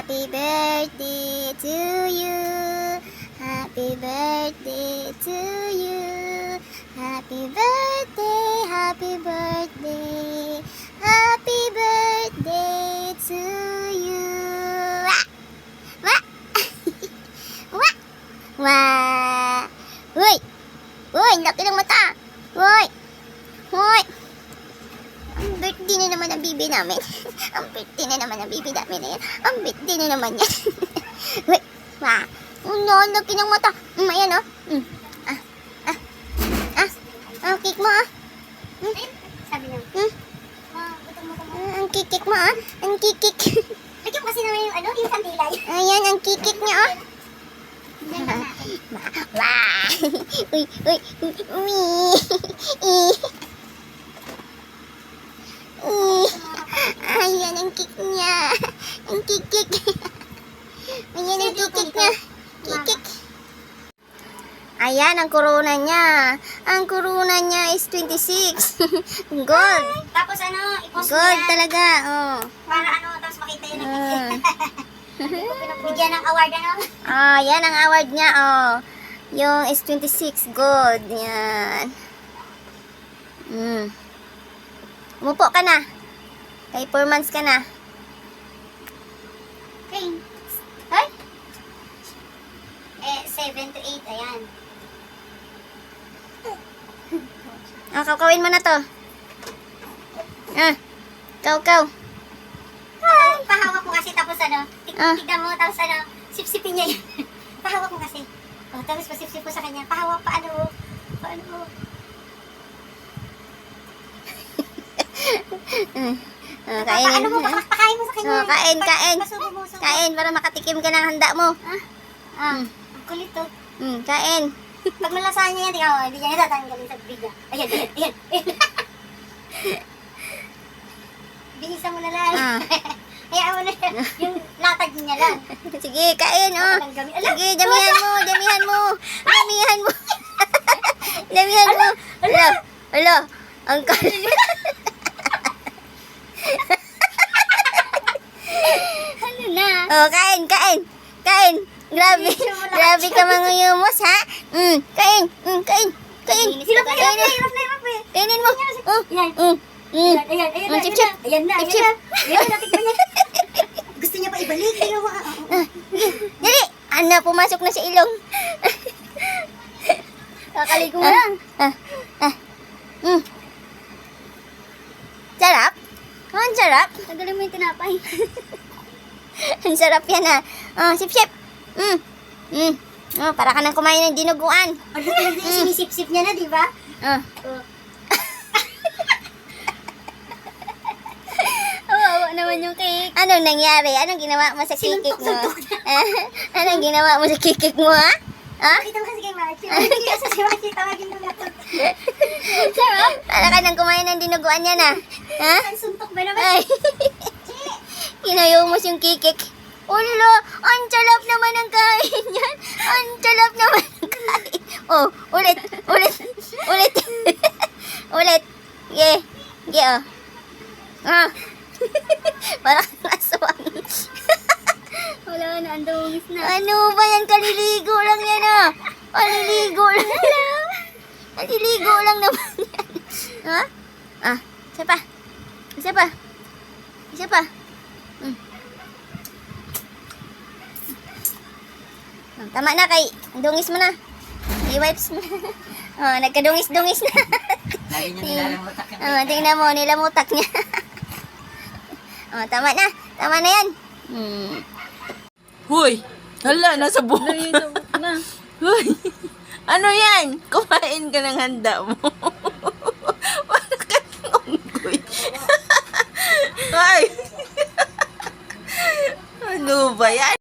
Happy birthday to you. Happy birthday to you. Happy birthday, happy birthday. Happy birthday to you. Wah! Wah! Wah! Uy! Uy! Laki ng mata! Uy! Uy! Ang birthday na naman ang bibi namin. Ang birthday na naman ang bibi namin na yan. Ang birthday na naman yan. Uy! Wah! No, laki ng mata. Ayan oh. Ang cake mo ah. Sabi niya. Ang kikik mo ah. Ang kikik. Lagyan mo kasi naman yung yung sandilay. Ayan, ang kikik niya ah. Wah! Uy! Uy! Uy! Ayan ang kik niya. Ang kikik. Ayan ang kikik niya. Kikik. Ayan ang corona niya. Ang corona niya is 26. Gold. Tapos i-post mo Gold yan. talaga. Oh. Para tapos makita yun. Bigyan ng award Yan ang award niya. Oh. Yung is 26 gold. Yan. Umupo ka na. Kay 4 months ka na. Okay. Hoy? 7 to 8, ayan. Kakawin mo na to. Kaw. Pahawak mo kasi tapos tignan mo tapos sipsipin niya yan. Pahawak mo kasi. Tapos pasipsip mo sa kanya. Pahawak paano. Kainin mo, pakain mo sa kanya. Kain. Pasubo mo. Kain para makatikim ka ng handa mo. Ang kulit to. Kain. Pag malasahan niya yan, hindi niya tatanggalin sa bibig niya. Ayan. Binisan mo na lang. Hayaan mo na yung latag niya lang. Sige, kain oh. Sige, damihan mo. Damihan mo. Alo. Ang kalit. Ano na? Oh, kain. Grabe ka manguyumos, ha? Kain. Hirap na. Kainin mo. Ayan. Chip. Ayan na. Chip. Ayan na, tignan niya. Gusto niya pa ibalik. Dali. Pumasok na sa ilong. Kakaligo mo lang. Sarap? Ang sarap. Tagalin mo yung tinapay. Ang sarap yan, ha? Sip. Para ka nang kumain ng dinuguan. Ano talaga yung sinisip-sip niya na, di ba? Kawawa naman yung cake. Anong nangyari? Anong ginawa mo sa kikik mo? Sinuntok Anong ginawa mo sa kikik mo, ha? Pakita mo kasi kay Machi. Hindi kasi si Machi tawagin mo na to. Sarap. Para ka nang kumain ng dinuguan yan, ha? Ang suntok ba naman? Ay. Kinayumos yung kikik. Ulo, ang sarap naman ang kain yan. Ang sarap naman ang kain. Oh, ulit. Ulit. Yeah, oh. Parang aswang. Wala na, ang dungis na. Ano ba yan? Kaliligo lang yan, ah. Kaliligo lang naman yan. Isa pa. Tama na kay dungis mo na. I-wipes mo na. Nagkadungis-dungis na. Lagi niya nilalamutak yan. Tingnan mo, nilamutak niya. Tama na yan. Hoy! Hala, nasa buhok. Hoy! Ano yan? Kumain ka ng handa mo. Wala ka ng unggoy. Ay! Ano ba yan?